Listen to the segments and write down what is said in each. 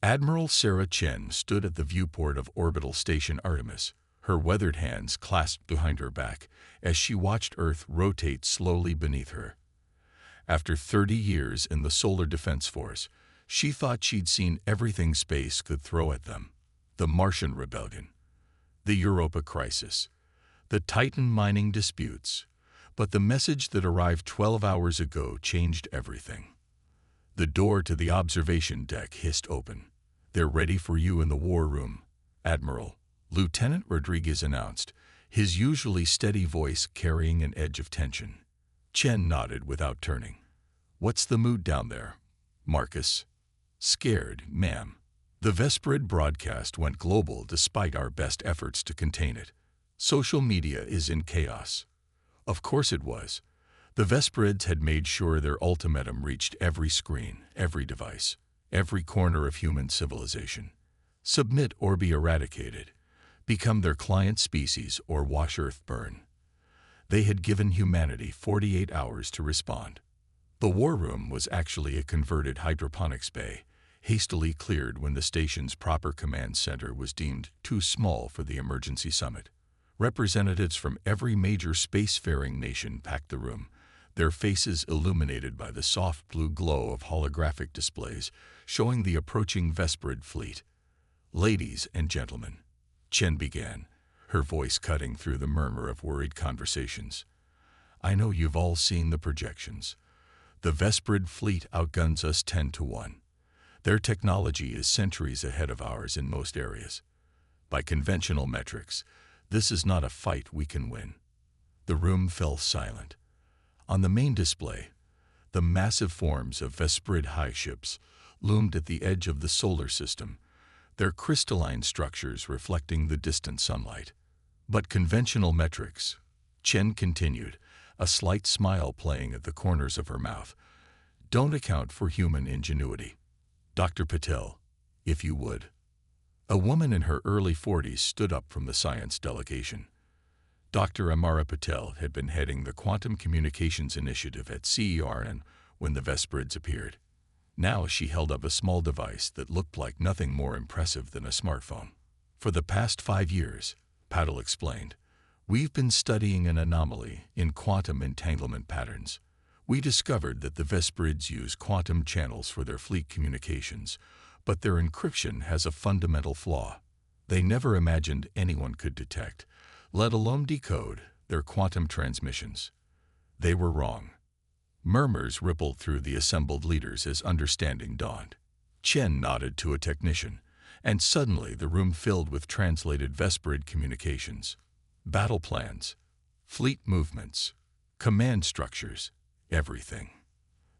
Admiral Sarah Chen stood at the viewport of Orbital Station Artemis, her weathered hands clasped behind her back as she watched Earth rotate slowly beneath her. After 30 years in the Solar Defense Force, she thought she'd seen everything space could throw at them. The Martian Rebellion, the Europa Crisis, the Titan mining disputes. But the message that arrived 12 hours ago changed everything. The door to the observation deck hissed open. "They're ready for you in the war room, Admiral," Lieutenant Rodriguez announced, his usually steady voice carrying an edge of tension. Chen nodded without turning. "What's the mood down there, Marcus?" "Scared, ma'am." The Vesperid broadcast went global despite our best efforts to contain it. Social media is in chaos. Of course it was. The Vesperids had made sure their ultimatum reached every screen, every device, every corner of human civilization. Submit or be eradicated. Become their client species or watch Earth burn. They had given humanity 48 hours to respond. The war room was actually a converted hydroponics bay, hastily cleared when the station's proper command center was deemed too small for the emergency summit. Representatives from every major spacefaring nation packed the room, their faces illuminated by the soft blue glow of holographic displays showing the approaching Vesperid fleet. "Ladies and gentlemen," Chen began, her voice cutting through the murmur of worried conversations. "I know you've all seen the projections. The Vesperid fleet outguns us 10 to 1. Their technology is centuries ahead of ours in most areas. By conventional metrics, this is not a fight we can win." The room fell silent. On the main display, the massive forms of Vesperid high ships loomed at the edge of the solar system, their crystalline structures reflecting the distant sunlight. "But conventional metrics," Chen continued, a slight smile playing at the corners of her mouth, "don't account for human ingenuity. Dr. Patel, if you would." A woman in her early 40s stood up from the science delegation. Dr. Amara Patel had been heading the Quantum Communications Initiative at CERN when the Vesperids appeared. Now she held up a small device that looked like nothing more impressive than a smartphone. "For the past 5 years," Patel explained, "we've been studying an anomaly in quantum entanglement patterns. We discovered that the Vesperids use quantum channels for their fleet communications, but their encryption has a fundamental flaw. They never imagined anyone could detect, let alone decode, their quantum transmissions. They were wrong." Murmurs rippled through the assembled leaders as understanding dawned. Chen nodded to a technician, and suddenly the room filled with translated Vesperid communications. Battle plans, fleet movements, command structures, everything.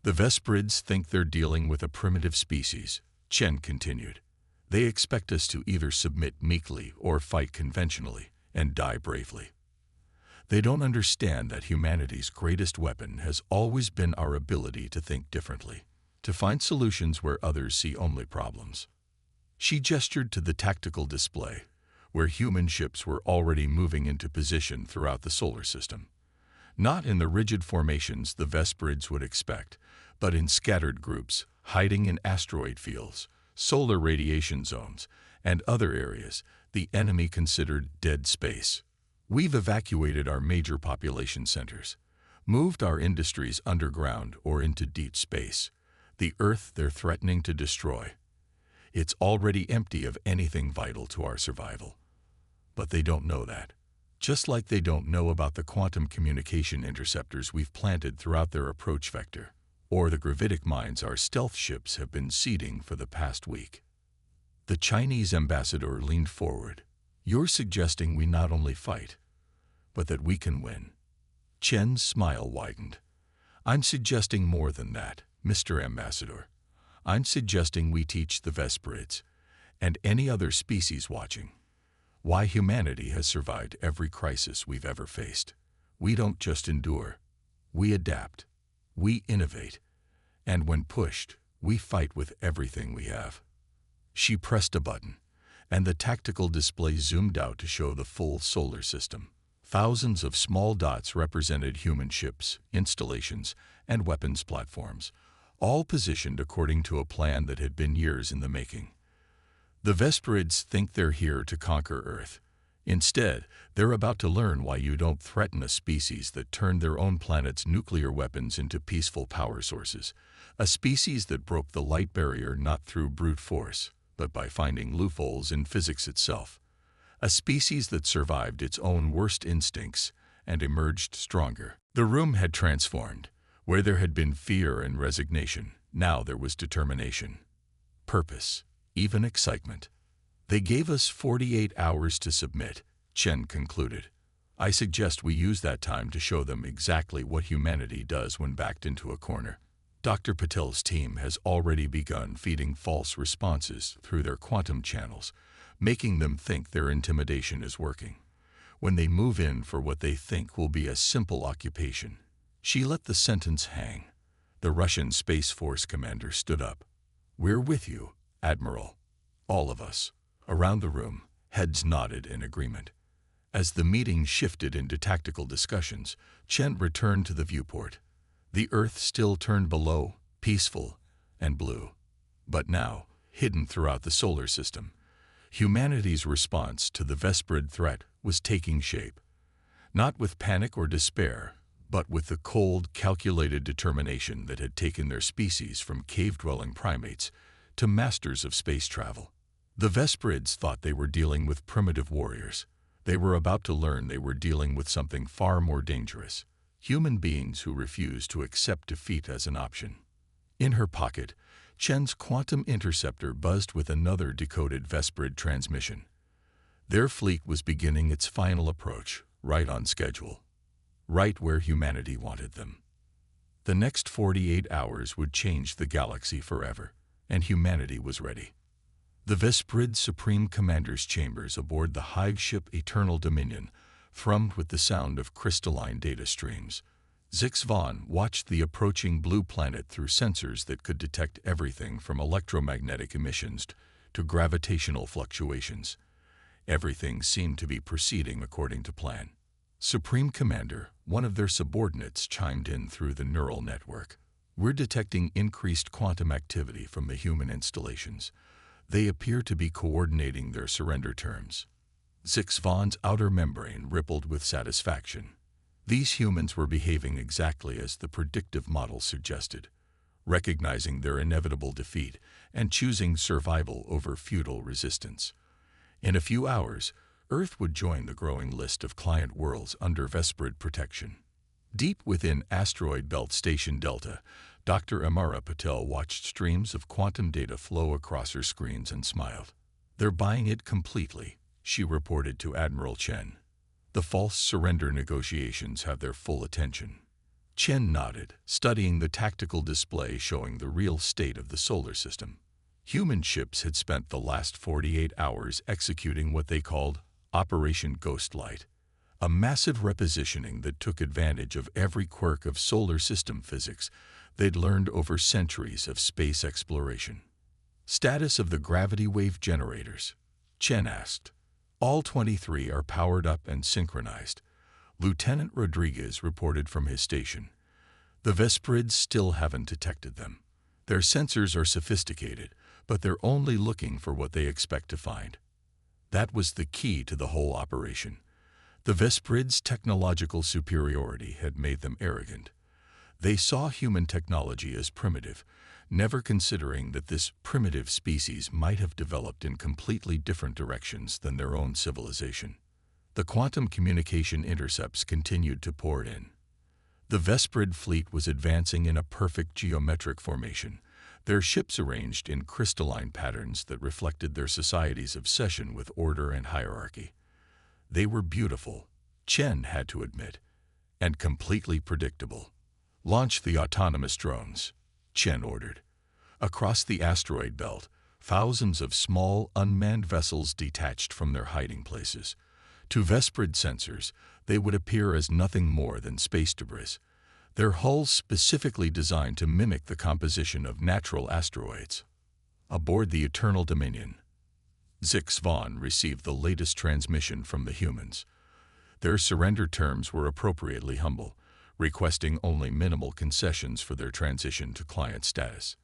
"The Vesperids think they're dealing with a primitive species," Chen continued. "They expect us to either submit meekly or fight conventionally and die bravely. They don't understand that humanity's greatest weapon has always been our ability to think differently, to find solutions where others see only problems." She gestured to the tactical display, where human ships were already moving into position throughout the solar system. Not in the rigid formations the Vesperids would expect, but in scattered groups, hiding in asteroid fields, solar radiation zones, and other areas the enemy considered dead space. "We've evacuated our major population centers, moved our industries underground or into deep space. The Earth they're threatening to destroy. It's already empty of anything vital to our survival. But they don't know that. Just like they don't know about the quantum communication interceptors we've planted throughout their approach vector, or the gravitic mines our stealth ships have been seeding for the past week." The Chinese ambassador leaned forward. "You're suggesting we not only fight, but that we can win." Chen's smile widened. "I'm suggesting more than that, Mr. Ambassador. I'm suggesting we teach the Vesperids, and any other species watching, why humanity has survived every crisis we've ever faced. We don't just endure. We adapt. We innovate. And when pushed, we fight with everything we have." She pressed a button, and the tactical display zoomed out to show the full solar system. Thousands of small dots represented human ships, installations, and weapons platforms, all positioned according to a plan that had been years in the making. The Vesperids think they're here to conquer Earth. Instead, they're about to learn why you don't threaten a species that turned their own planet's nuclear weapons into peaceful power sources. A species that broke the light barrier not through brute force, but by finding loopholes in physics itself. A species that survived its own worst instincts and emerged stronger. The room had transformed. Where there had been fear and resignation, now there was determination, purpose, even excitement. They gave us 48 hours to submit, Chen concluded. I suggest we use that time to show them exactly what humanity does when backed into a corner. Dr. Patel's team has already begun feeding false responses through their quantum channels, making them think their intimidation is working. When they move in for what they think will be a simple occupation. She let the sentence hang. The Russian Space Force commander stood up. We're with you, Admiral. All of us. Around the room, heads nodded in agreement. As the meeting shifted into tactical discussions, Chen returned to the viewport. The Earth still turned below, peaceful and blue. But now, hidden throughout the solar system, humanity's response to the Vesperid threat was taking shape. Not with panic or despair, but with the cold, calculated determination that had taken their species from cave-dwelling primates to masters of space travel. The Vesperids thought they were dealing with primitive warriors. They were about to learn they were dealing with something far more dangerous. Human beings who refused to accept defeat as an option. In her pocket, Chen's quantum interceptor buzzed with another decoded Vesperid transmission. Their fleet was beginning its final approach, right on schedule. Right where humanity wanted them. The next 48 hours would change the galaxy forever, and humanity was ready. The Vesperid Supreme Commander's chambers aboard the hive ship Eternal Dominion thrummed with the sound of crystalline data streams. Zix Von watched the approaching blue planet through sensors that could detect everything from electromagnetic emissions to gravitational fluctuations. Everything seemed to be proceeding according to plan. Supreme Commander, one of their subordinates, chimed in through the neural network. We're detecting increased quantum activity from the human installations. They appear to be coordinating their surrender terms. Zix Von's outer membrane rippled with satisfaction. These humans were behaving exactly as the predictive model suggested, recognizing their inevitable defeat and choosing survival over futile resistance. In a few hours, Earth would join the growing list of client worlds under Vesperid protection. Deep within Asteroid Belt Station Delta, Dr. Amara Patel watched streams of quantum data flow across her screens and smiled. They're buying it completely, she reported to Admiral Chen. The false surrender negotiations have their full attention. Chen nodded, studying the tactical display showing the real state of the solar system. Human ships had spent the last 48 hours executing what they called Operation Ghostlight, a massive repositioning that took advantage of every quirk of solar system physics they'd learned over centuries of space exploration. Status of the gravity wave generators, Chen asked. All 23 are powered up and synchronized, Lieutenant Rodriguez reported from his station. The Vesperids still haven't detected them. Their sensors are sophisticated, but they're only looking for what they expect to find. That was the key to the whole operation. The Vesperids' technological superiority had made them arrogant. They saw human technology as primitive, never considering that this primitive species might have developed in completely different directions than their own civilization. The quantum communication intercepts continued to pour in. The Vesperid fleet was advancing in a perfect geometric formation, their ships arranged in crystalline patterns that reflected their society's obsession with order and hierarchy. They were beautiful, Chen had to admit, and completely predictable. Launch the autonomous drones, Chen ordered. Across the asteroid belt, thousands of small, unmanned vessels detached from their hiding places. To Vesperid sensors, they would appear as nothing more than space debris, their hulls specifically designed to mimic the composition of natural asteroids. Aboard the Eternal Dominion, Zix Von received the latest transmission from the humans. Their surrender terms were appropriately humble, requesting only minimal concessions for their transition to client status.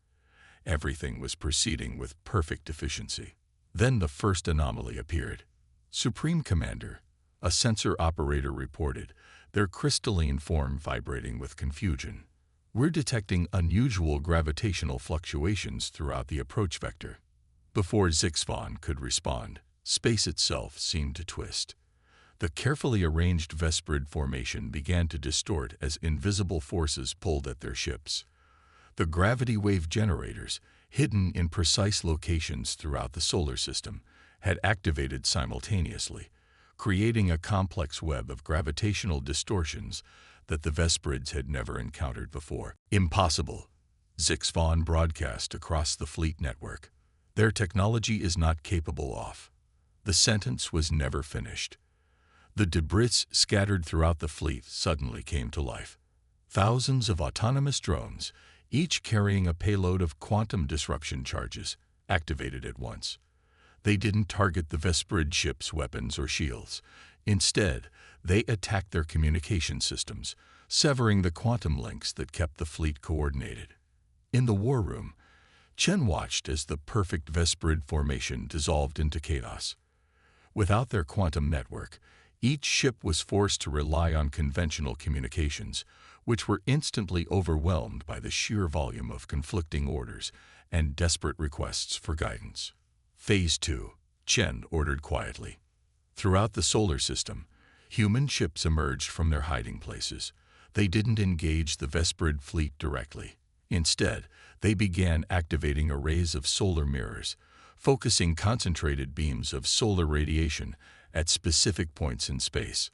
Everything was proceeding with perfect efficiency. Then the first anomaly appeared. Supreme Commander, a sensor operator reported, their crystalline form vibrating with confusion. We're detecting unusual gravitational fluctuations throughout the approach vector. Before Zixfon could respond, space itself seemed to twist. The carefully arranged Vesprid formation began to distort as invisible forces pulled at their ships. The gravity wave generators, hidden in precise locations throughout the solar system, had activated simultaneously, creating a complex web of gravitational distortions that the Vesprids had never encountered before. Impossible, Zixfon broadcast across the fleet network. Their technology is not capable of. The sentence was never finished. The debris scattered throughout the fleet suddenly came to life. Thousands of autonomous drones, each carrying a payload of quantum disruption charges, activated at once. They didn't target the Vesprid ship's weapons or shields. Instead, they attacked their communication systems, severing the quantum links that kept the fleet coordinated. In the war room, Chen watched as the perfect Vesprid formation dissolved into chaos. Without their quantum network, each ship was forced to rely on conventional communications, which were instantly overwhelmed by the sheer volume of conflicting orders and desperate requests for guidance. Phase 2, Chen ordered quietly. Throughout the solar system, human ships emerged from their hiding places. They didn't engage the Vesprid fleet directly. Instead, they began activating arrays of solar mirrors, focusing concentrated beams of solar radiation at specific points in space.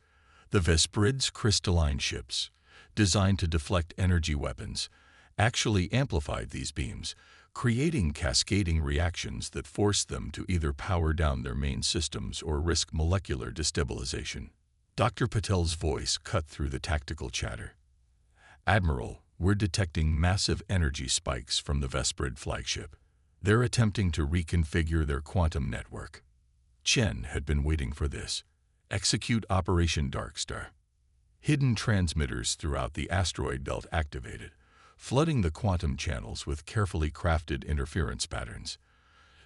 The Vesprid's crystalline ships, designed to deflect energy weapons, actually amplified these beams, creating cascading reactions that forced them to either power down their main systems or risk molecular destabilization. Dr. Patel's voice cut through the tactical chatter. "Admiral, we're detecting massive energy spikes from the Vesprid flagship. They're attempting to reconfigure their quantum network." Chen had been waiting for this. Execute Operation Darkstar. Hidden transmitters throughout the asteroid belt activated, flooding the quantum channels with carefully crafted interference patterns.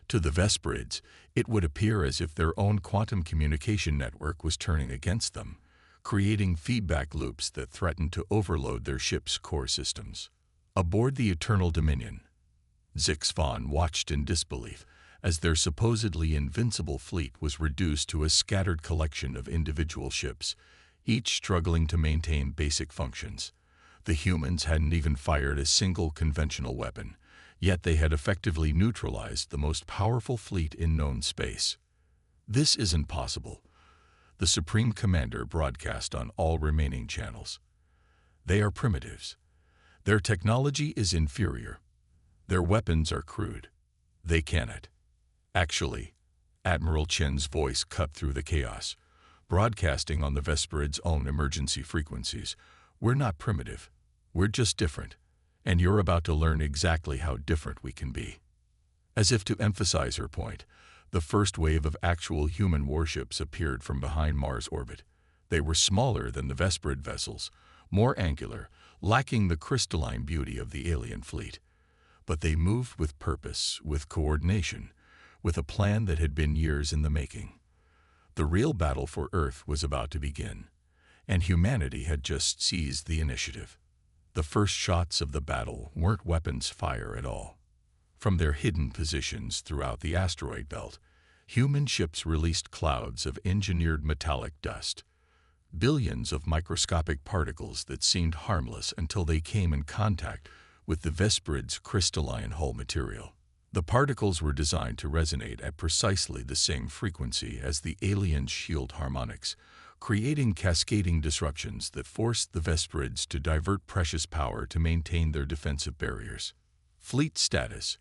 To the Vesprids, it would appear as if their own quantum communication network was turning against them, creating feedback loops that threatened to overload their ship's core systems. Aboard the Eternal Dominion, Zixfon watched in disbelief as their supposedly invincible fleet was reduced to a scattered collection of individual ships, each struggling to maintain basic functions. The humans hadn't even fired a single conventional weapon, yet they had effectively neutralized the most powerful fleet in known space. "This isn't possible," the Supreme Commander broadcast on all remaining channels. "They are primitives. Their technology is inferior. Their weapons are crude. They cannot." Actually, Admiral Chen's voice cut through the chaos, broadcasting on the Vesprid's own emergency frequencies. "We're not primitive. We're just different, and you're about to learn exactly how different we can be." As if to emphasize her point, the first wave of actual human warships appeared from behind Mars' orbit. They were smaller than the Vesprid vessels, more angular, lacking the crystalline beauty of the alien fleet. But they moved with purpose, with coordination, with a plan that had been years in the making. The real battle for Earth was about to begin, and humanity had just seized the initiative. The first shots of the battle weren't weapons fire at all. From their hidden positions throughout the asteroid belt, human ships released clouds of engineered metallic dust, billions of microscopic particles that seemed harmless until they came in contact with the Vesprid's crystalline hull material. The particles were designed to resonate at precisely the same frequency as the alien's shield harmonics, creating cascading disruptions that forced the Vesprids to divert precious power to maintain their defensive barriers. "Fleet status,"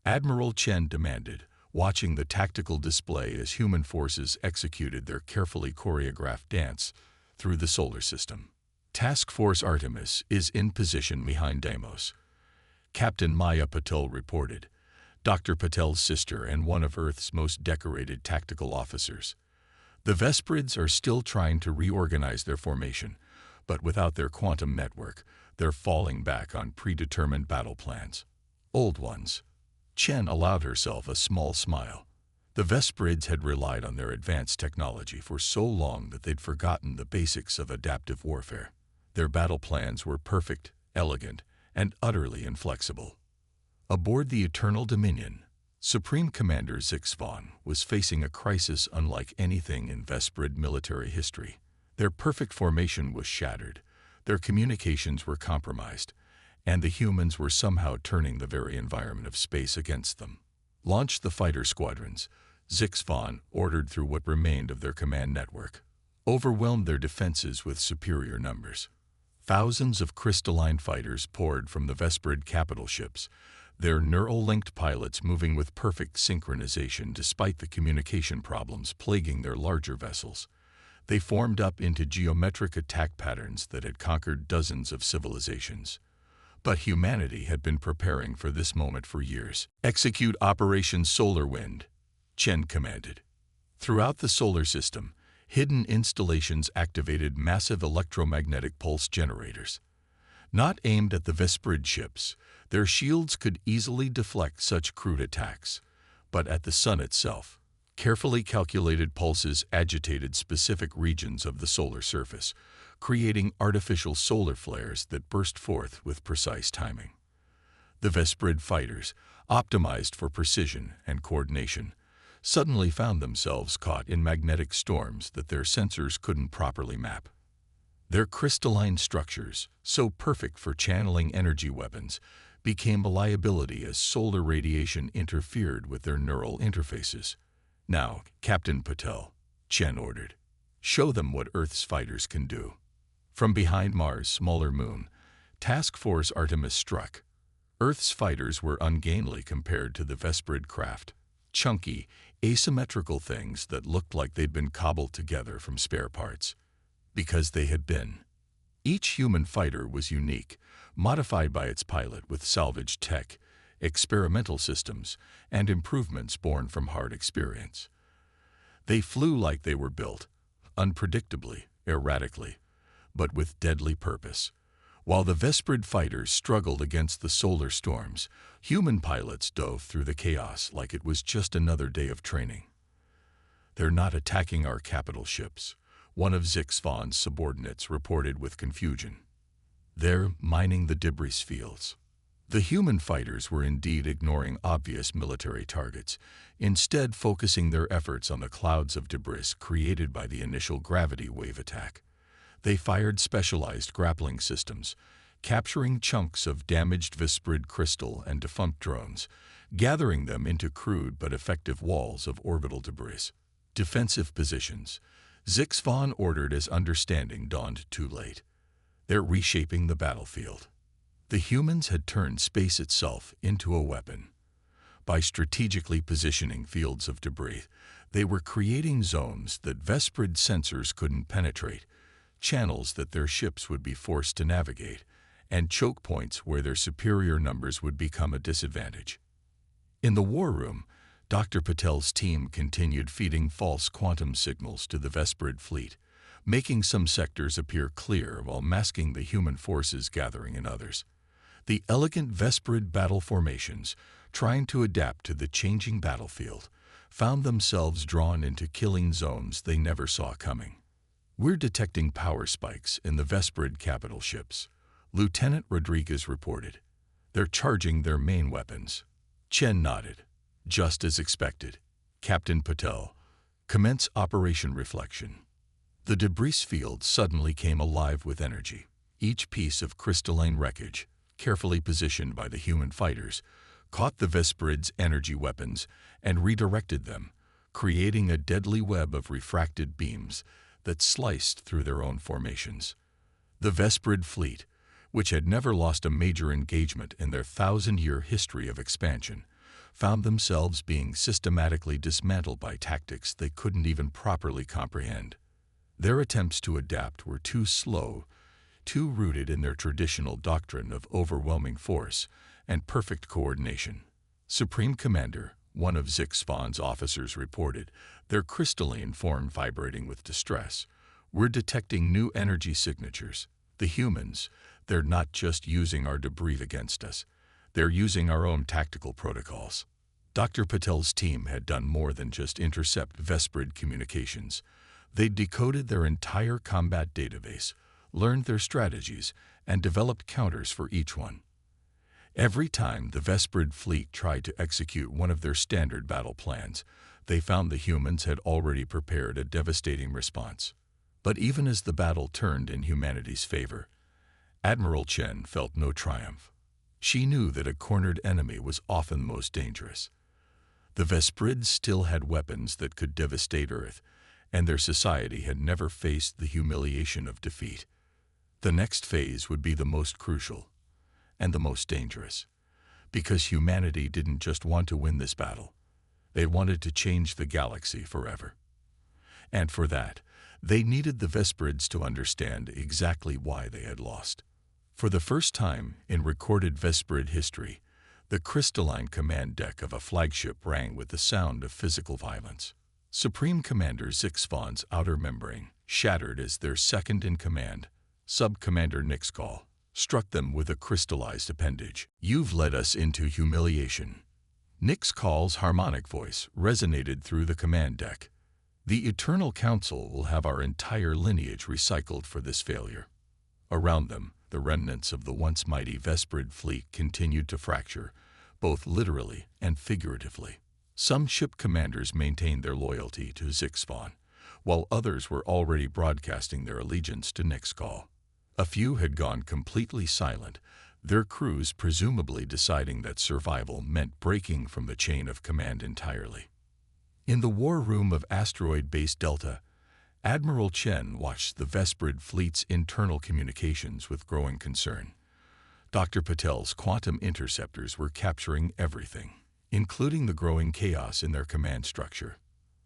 Admiral Chen demanded, watching the tactical display as human forces executed their carefully choreographed dance through the solar system. "Task Force Artemis is in position behind Deimos," Captain Maya Patel reported, Dr. Patel's sister and one of Earth's most decorated tactical officers. "The Vesprids are still trying to reorganize their formation, but without their quantum network, they're falling back on predetermined battle plans. Old ones." Chen allowed herself a small smile. The Vesperids had relied on their advanced technology for so long that they'd forgotten the basics of adaptive warfare. Their battle plans were perfect, elegant, and utterly inflexible. Aboard the Eternal Dominion, Supreme Commander Zix Von was facing a crisis unlike anything in Vesperid military history. Their perfect formation was shattered, their communications were compromised, and the humans were somehow turning the very environment of space against them. Launch the fighter squadrons, Zix Von ordered through what remained of their command network. Overwhelmed their defenses with superior numbers. Thousands of crystalline fighters poured from the Vesperid capital ships, their neural-linked pilots moving with perfect synchronization despite the communication problems plaguing their larger vessels. They formed up into geometric attack patterns that had conquered dozens of civilizations. But humanity had been preparing for this moment for years. Execute Operation Solar Wind, Chen commanded. Throughout the solar system, hidden installations activated massive electromagnetic pulse generators. Not aimed at the Vesperid ships, their shields could easily deflect such crude attacks, but at the sun itself. Carefully calculated pulses agitated specific regions of the solar surface, creating artificial solar flares that burst forth with precise timing. The Vesperid fighters, optimized for precision and coordination, suddenly found themselves caught in magnetic storms that their sensors couldn't properly map. Their crystalline structures, so perfect for channeling energy weapons, became a liability as solar radiation interfered with their neural interfaces. Now, Captain Patel, Chen ordered, show them what Earth's fighters can do. From behind Mars' smaller moon, Task Force Artemis struck. Earth's fighters were ungainly compared to the Vesperid craft. Chunky, asymmetrical things that looked like they'd been cobbled together from spare parts. Because they had been. Each human fighter was unique, modified by its pilot with salvaged tech, experimental systems, and improvements born from hard experience. They flew like they were built, unpredictably, erratically, but with deadly purpose. While the Vesperid fighters struggled against the solar storms, human pilots dove through the chaos like it was just another day of training. "They're not attacking our capital ships," one of Zix Von's subordinates reported with confusion. "They're mining the debris fields." The human fighters were indeed ignoring obvious military targets, instead focusing their efforts on the clouds of debris created by the initial gravity wave attack. They fired specialized grappling systems, capturing chunks of damaged Vesperid crystal and defunct drones, gathering them into crude but effective walls of orbital debris. Defensive positions. Zix Von ordered as understanding dawned too late. They're reshaping the battlefield. The humans had turned space itself into a weapon. By strategically positioning fields of debris, they were creating zones that Vesperid sensors couldn't penetrate, channels that their ships would be forced to navigate, and choke points where their superior numbers would become a disadvantage. In the war room, Dr. Patel's team continued feeding false quantum signals to the Vesperid fleet, making some sectors appear clear while masking the human forces gathering in others. The elegant Vesperid battle formations, trying to adapt to the changing battlefield, found themselves drawn into killing zones they never saw coming. "We're detecting power spikes in the Vesperid capital ships," Lieutenant Rodriguez reported. "They're charging their main weapons." Chen nodded. "Just as expected. Captain Patel, commence Operation Reflection." The debris field suddenly came alive with energy. Each piece of crystalline wreckage, carefully positioned by the human fighters, caught the Vesperid's energy weapons and redirected them, creating a deadly web of refracted beams that sliced through their own formations. The Vesperid fleet, which had never lost a major engagement in their 1,000-year history of expansion, found themselves being systematically dismantled by tactics they couldn't even properly comprehend. Their attempts to adapt were too slow, too rooted in their traditional doctrine of overwhelming force and perfect coordination. Supreme Commander, one of Zix Von's officers reported, their crystalline form vibrating with distress. "We're detecting new energy signatures. The humans, they're not just using our debris against us. They're using our own tactical protocols." Dr. Patel's team had done more than just intercept Vesprid communications. They'd decoded their entire combat database, learned their strategies, and developed counters for each one. Every time the Vesprid fleet tried to execute one of their standard battle plans, they found the humans had already prepared a devastating response. But even as the battle turned in humanity's favor, Admiral Chen felt no triumph. She knew that a cornered enemy was often most dangerous. The Vesprids still had weapons that could devastate Earth, and their society had never faced the humiliation of defeat. The next phase would be the most crucial and the most dangerous, because humanity didn't just want to win this battle. They wanted to change the galaxy forever. And for that, they needed the Vesprids to understand exactly why they had lost. For the first time in recorded Vesprid history, the crystalline command deck of a flagship rang with the sound of physical violence. Supreme Commander Zixfon's outer membrane shattered as their second-in-command, Sub-Commander Nixcall, struck them with a crystallized appendage. "You've led us into humiliation." Nixcall's harmonic voice resonated through the command deck. "The Eternal Council will have our entire lineage recycled for this failure." Around them, the remnants of the once mighty Vesprid fleet continued to fracture, both literally and figuratively. Some ship commanders maintained their loyalty to Zixfon, while others were already broadcasting their allegiance to Nixcall. A few had gone completely silent, their crews presumably deciding that survival meant breaking from the chain of command entirely. In the war room of Asteroid Base Delta, Admiral Chen watched the Vesprid fleet's internal communications with growing concern. Dr. Patel's quantum interceptors were capturing everything, including the growing chaos in their command structure.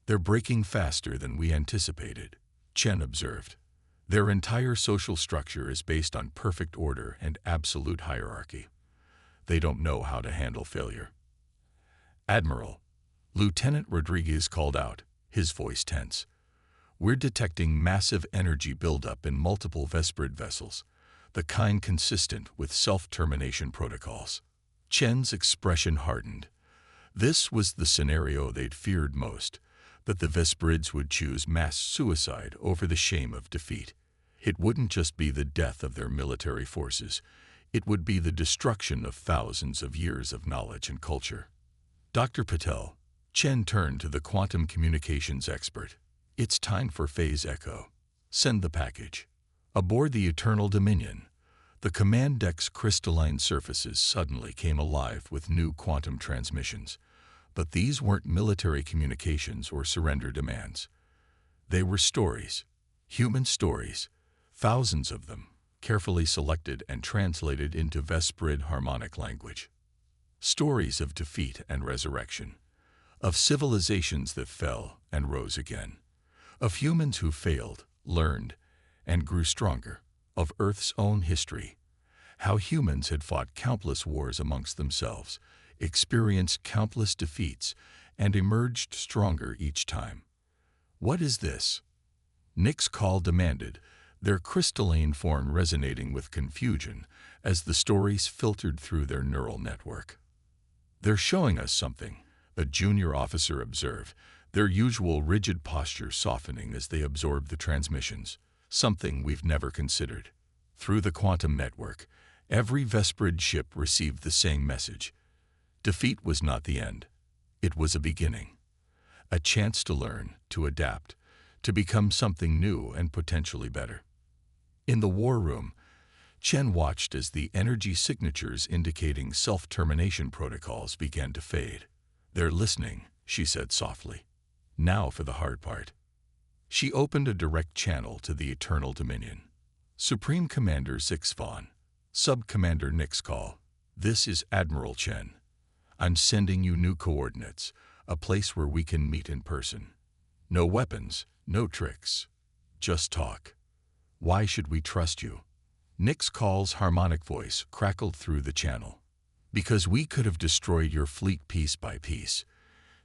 "They're breaking faster than we anticipated," Chen observed. "Their entire social structure is based on perfect order and absolute hierarchy. They don't know how to handle failure." "Admiral," Lieutenant Rodriguez called out, his voice tense. "We're detecting massive energy buildup in multiple Vesprid vessels, the kind consistent with self-termination protocols." Chen's expression hardened. This was the scenario they'd feared most, that the Vesprids would choose mass suicide over the shame of defeat. It wouldn't just be the death of their military forces, it would be the destruction of thousands of years of knowledge and culture. "Dr. Patel," Chen turned to the quantum communications expert. "It's time for Phase Echo. Send the package." Aboard the Eternal Dominion, the command deck's crystalline surfaces suddenly came alive with new quantum transmissions. But these weren't military communications or surrender demands. They were stories, human stories, thousands of them, carefully selected and translated into Vesprid harmonic language. Stories of defeat and resurrection, of civilizations that fell and rose again, of humans who failed, learned, and grew stronger, of Earth's own history, how humans had fought countless wars amongst themselves, experienced countless defeats, and emerged stronger each time. "What is this?" Nixcall demanded, their crystalline form resonating with confusion as the stories filtered through their neural network. "They're showing us something," a junior officer observed, their usual rigid posture softening as they absorbed the transmissions. "Something we've never considered." Through the quantum network, every Vesprid ship received the same message. Defeat was not the end. It was a beginning. A chance to learn, to adapt, to become something new and potentially better. In the war room, Chen watched as the energy signatures indicating self-termination protocols began to fade. "They're listening," she said softly. "Now for the hard part." She opened a direct channel to the Eternal Dominion. "Supreme Commander Zixfon, Sub-Commander Nixcall, this is Admiral Chen. I'm sending you new coordinates, a place where we can meet in person. No weapons, no tricks. Just talk. Why should we trust you?" Nixcall's harmonic voice crackled through the channel. "Because we could have destroyed your fleet piece by piece,"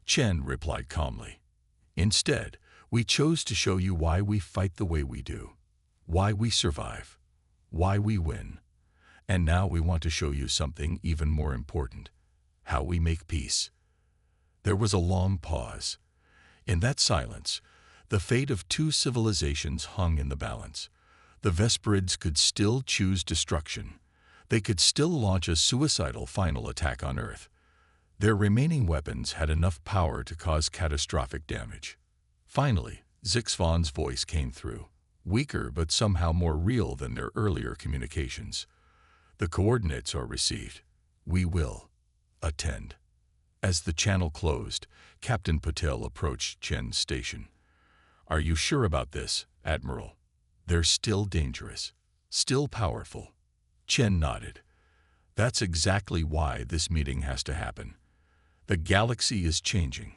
Chen replied calmly. "Instead, we chose to show you why we fight the way we do, why we survive, why we win. And now we want to show you something even more important: how we make peace." There was a long pause. In that silence, the fate of two civilizations hung in the balance. The Vesperids could still choose destruction. They could still launch a suicidal final attack on Earth. Their remaining weapons had enough power to cause catastrophic damage. Finally, Zixvan's voice came through, weaker but somehow more real than their earlier communications. The coordinates are received. We will attend. As the channel closed, Captain Patel approached Chen's station. Are you sure about this, Admiral? They're still dangerous, still powerful. Chen nodded. That's exactly why this meeting has to happen. The galaxy is changing.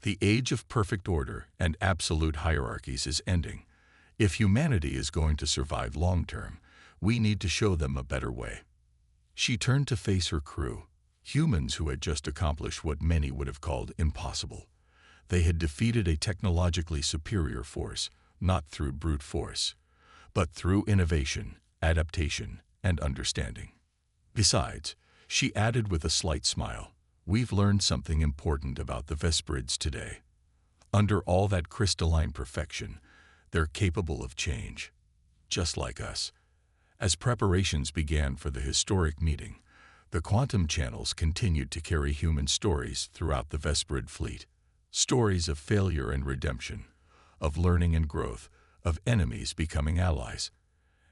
The age of perfect order and absolute hierarchies is ending. If humanity is going to survive long-term, we need to show them a better way. She turned to face her crew, humans who had just accomplished what many would have called impossible. They had defeated a technologically superior force, not through brute force, but through innovation, adaptation, and understanding. Besides, she added with a slight smile, we've learned something important about the Vesperids today. Under all that crystalline perfection, they're capable of change, just like us. As preparations began for the historic meeting, the quantum channels continued to carry human stories throughout the Vesperid fleet. Stories of failure and redemption, of learning and growth, of enemies becoming allies.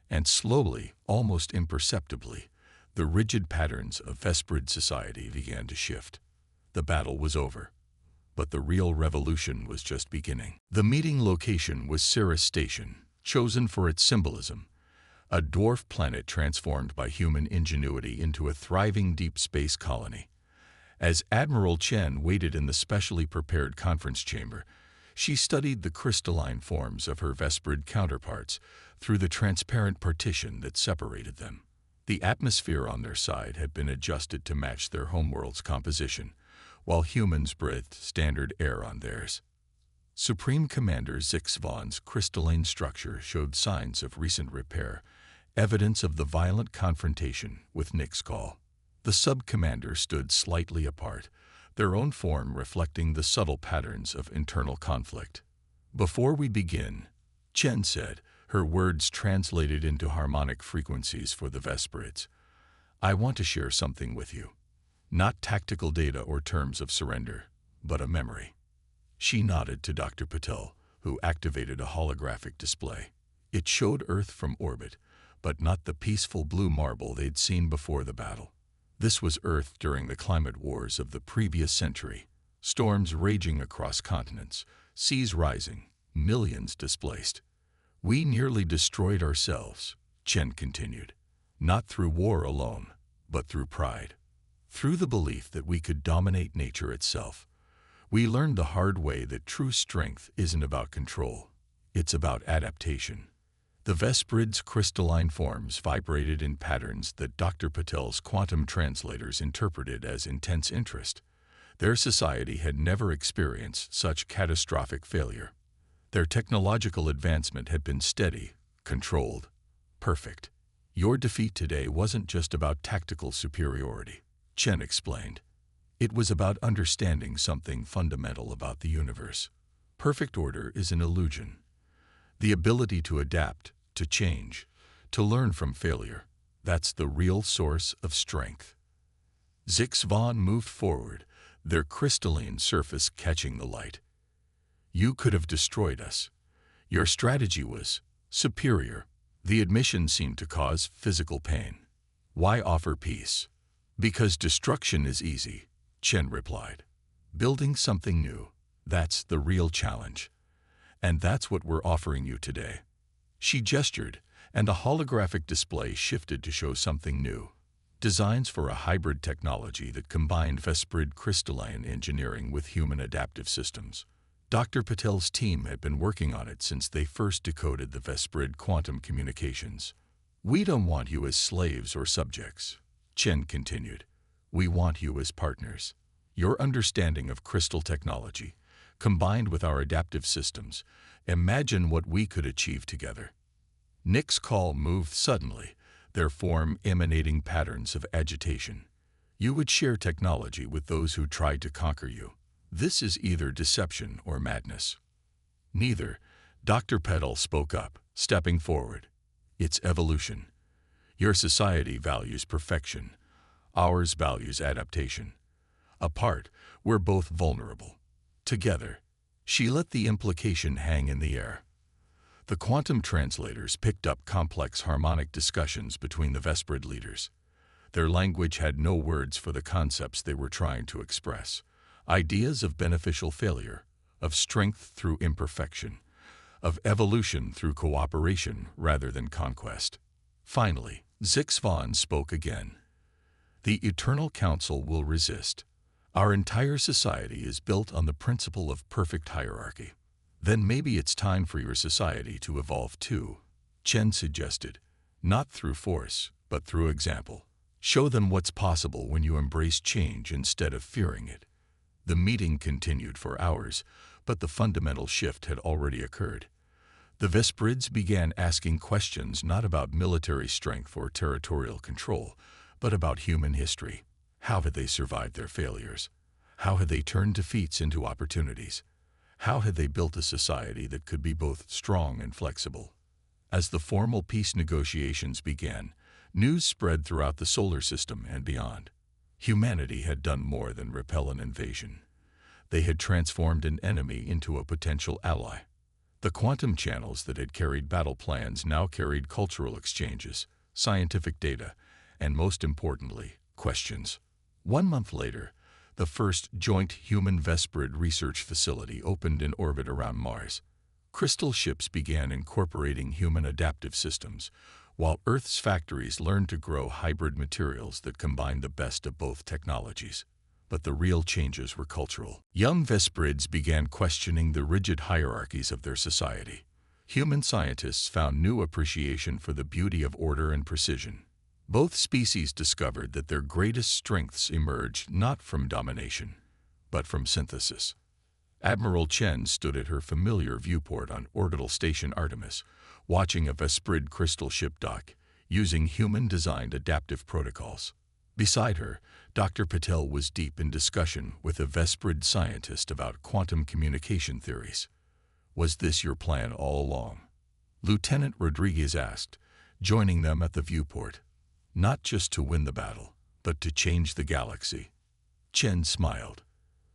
And slowly, almost imperceptibly, the rigid patterns of Vesperid society began to shift. The battle was over, but the real revolution was just beginning. The meeting location was Cirrus Station, chosen for its symbolism, a dwarf planet transformed by human ingenuity into a thriving deep space colony. As Admiral Chen waited in the specially prepared conference chamber, she studied the crystalline forms of her Vesperid counterparts through the transparent partition that separated them. The atmosphere on their side had been adjusted to match their homeworld's composition, while humans breathed standard air on theirs. Supreme Commander Zixvan's crystalline structure showed signs of recent repair, evidence of the violent confrontation with Nick's call. The sub-commander stood slightly apart, their own form reflecting the subtle patterns of internal conflict. Before we begin, Chen said, her words translated into harmonic frequencies for the Vesperids, I want to share something with you. Not tactical data or terms of surrender, but a memory. She nodded to Dr. Patel, who activated a holographic display. It showed Earth from orbit, but not the peaceful blue marble they'd seen before the battle. This was Earth during the climate wars of the previous century. Storms raging across continents, seas rising, millions displaced. We nearly destroyed ourselves, Chen continued, not through war alone, but through pride. Through the belief that we could dominate nature itself. We learned the hard way that true strength isn't about control, it's about adaptation. The Vesperid's crystalline forms vibrated in patterns that Dr. Patel's quantum translators interpreted as intense interest. Their society had never experienced such catastrophic failure. Their technological advancement had been steady, controlled, perfect. Your defeat today wasn't just about tactical superiority, Chen explained. It was about understanding something fundamental about the universe. Perfect order is an illusion. The ability to adapt, to change, to learn from failure, that's the real source of strength. Zixvan moved forward, their crystalline surface catching the light. You could have destroyed us. Your strategy was superior. The admission seemed to cause physical pain. Why offer peace? Because destruction is easy, Chen replied. Building something new, that's the real challenge. And that's what we're offering you today. She gestured, and a holographic display shifted to show something new. Designs for a hybrid technology that combined Vesperid crystalline engineering with human adaptive systems. Dr. Patel's team had been working on it since they first decoded the Vesperid quantum communications. We don't want you as slaves or subjects, Chen continued. We want you as partners. Your understanding of crystal technology, combined with our adaptive systems, imagine what we could achieve together. Nick's call moved suddenly, their form emanating patterns of agitation. You would share technology with those who tried to conquer you. This is either deception or madness. Neither. Dr. Petal spoke up, stepping forward. It's evolution. Your society values perfection. Ours values adaptation. Apart, we're both vulnerable. Together, she let the implication hang in the air. The quantum translators picked up complex harmonic discussions between the Vesprid leaders. Their language had no words for the concepts they were trying to express. Ideas of beneficial failure, of strength through imperfection, of evolution through cooperation rather than conquest. Finally, Zixvan spoke again. The Eternal Council will resist. Our entire society is built on the principle of perfect hierarchy. Then maybe it's time for your society to evolve too, Chen suggested. Not through force, but through example. Show them what's possible when you embrace change instead of fearing it. The meeting continued for hours, but the fundamental shift had already occurred. The Vesprids began asking questions not about military strength or territorial control, but about human history. How had they survived their failures? How had they turned defeats into opportunities? How had they built a society that could be both strong and flexible? As the formal peace negotiations began, news spread throughout the solar system and beyond. Humanity had done more than repel an invasion. They had transformed an enemy into a potential ally. The quantum channels that had carried battle plans now carried cultural exchanges, scientific data, and most importantly, questions. 1 month later, the first joint human-Vesprid research facility opened in orbit around Mars. Crystal ships began incorporating human adaptive systems, while Earth's factories learned to grow hybrid materials that combined the best of both technologies. But the real changes were cultural. Young Vesprids began questioning the rigid hierarchies of their society. Human scientists found new appreciation for the beauty of order and precision. Both species discovered that their greatest strengths emerged not from domination, but from synthesis. Admiral Chen stood at her familiar viewport on Orbital Station Artemis, watching a Vesprid crystal ship dock, using human-designed adaptive protocols. Beside her, Dr. Patel was deep in discussion with a Vesprid scientist about quantum communication theories. Was this your plan all along? Lieutenant Rodriguez asked, joining them at the viewport. Not just to win the battle, but to change the galaxy. Chen smiled.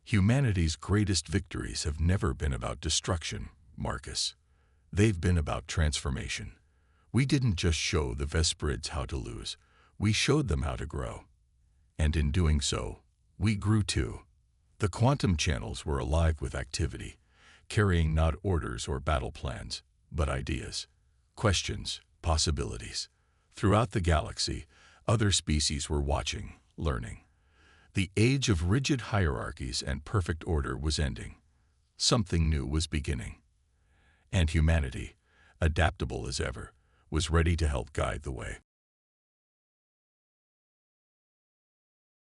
Humanity's greatest victories have never been about destruction, Marcus. They've been about transformation. We didn't just show the Vesprids how to lose, we showed them how to grow. And in doing so, we grew too. The quantum channels were alive with activity, carrying not orders or battle plans, but ideas, questions, possibilities. Throughout the galaxy, other species were watching, learning. The age of rigid hierarchies and perfect order was ending. Something new was beginning. And humanity, adaptable as ever, was ready to help guide the way.